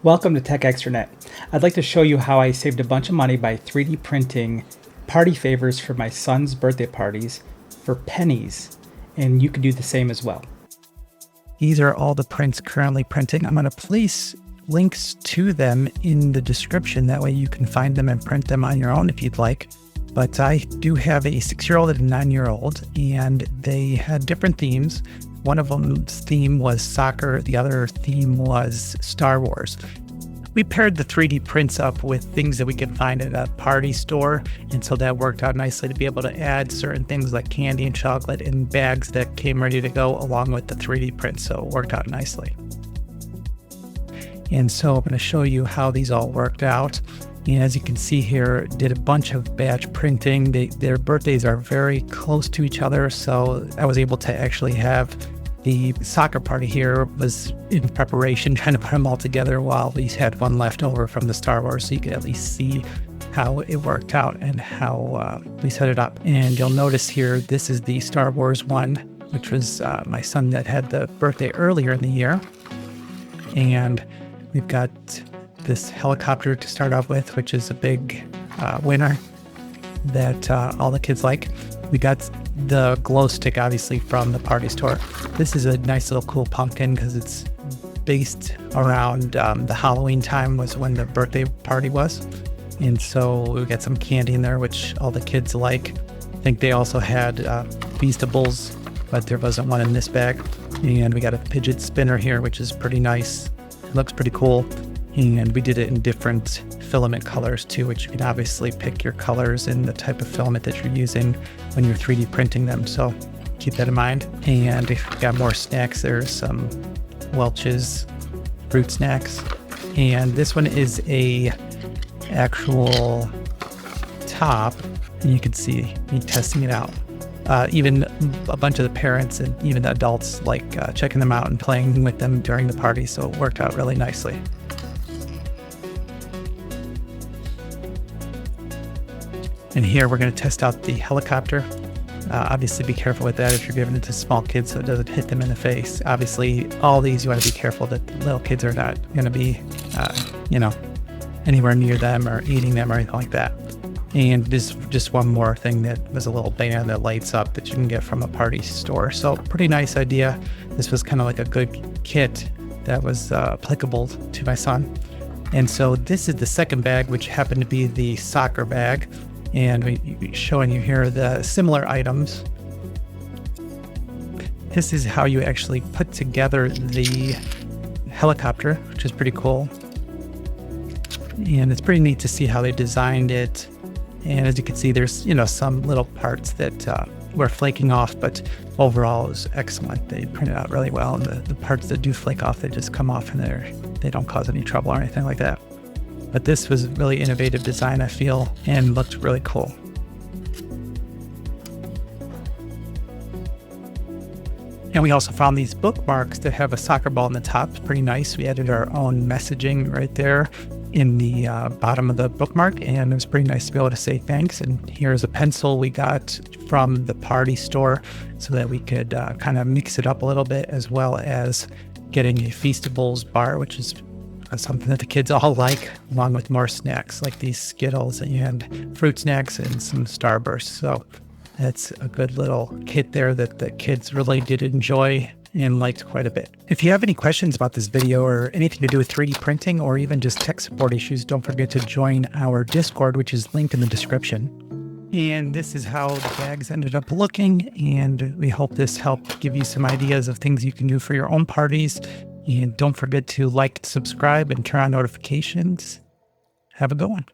Welcome to Tech Extranet. I'd like to show you how I saved a bunch of money by 3D printing party favors for my son's birthday parties for pennies, and you can do the same as well. These are all the prints currently printing. I'm going to place links to them in the description. That way you can find them and print them on your own if you'd like. But I do have a 6-year-old and a 9-year-old, and they had different themes. One of them's theme was soccer. The other theme was Star Wars. We paired the 3D prints up with things that we could find at a party store. And so that worked out nicely to be able to add certain things like candy and chocolate in bags that came ready to go along with the 3D print. So it worked out nicely. And so I'm going to show you how these all worked out. And as you can see here, did a bunch of batch printing. Their birthdays are very close to each other, so I was able to actually have the soccer party here was in preparation, trying to put them all together while we had one left over from the Star Wars, so you could at least see how it worked out and how we set it up. And you'll notice here, this is the Star Wars one, which was my son that had the birthday earlier in the year. And we've got this helicopter to start off with, which is a big winner that all the kids like. We got the glow stick, obviously, from the party store. This is a nice little cool pumpkin because it's based around the Halloween time was when the birthday party was. And so we got some candy in there, which all the kids like. I think they also had Feastables, but there wasn't one in this bag. And we got a fidget spinner here, which is pretty nice. It looks pretty cool. And we did it in different filament colors too, which you can obviously pick your colors and the type of filament that you're using when you're 3D printing them. So keep that in mind. And if you've got more snacks, there's some Welch's fruit snacks. And this one is a actual top, and you can see me testing it out. Even a bunch of the parents and even the adults like checking them out and playing with them during the party. So it worked out really nicely. And here we're going to test out the helicopter. Obviously be careful with that if you're giving it to small kids so it doesn't hit them in the face. Obviously, all these you want to be careful that the little kids are not going to be, anywhere near them or eating them or anything like that. And this just one more thing that was a little band that lights up that you can get from a party store. So pretty nice idea. This was kind of like a good kit that was applicable to my son. And so this is the second bag, which happened to be the soccer bag. And we're showing you here the similar items. This is how you actually put together the helicopter, which is pretty cool. And it's pretty neat to see how they designed it. And as you can see, there's, some little parts that were flaking off, but overall it was excellent. They printed out really well. And the parts that do flake off, they just come off and they don't cause any trouble or anything like that. But this was really innovative design, I feel, and looked really cool. And we also found these bookmarks that have a soccer ball in the top. It's pretty nice. We added our own messaging right there in the bottom of the bookmark, and it was pretty nice to be able to say thanks. And here's a pencil we got from the party store so that we could kind of mix it up a little bit, as well as getting a Feastables bar, which is something that the kids all like, along with more snacks like these Skittles and fruit snacks and some Starbursts. So that's a good little kit there that the kids really did enjoy and liked quite a bit. If you have any questions about this video or anything to do with 3D printing or even just tech support issues, don't forget to join our Discord, which is linked in the description. And this is how the bags ended up looking, and we hope this helped give you some ideas of things you can do for your own parties. And don't forget to like, subscribe, and turn on notifications. Have a good one.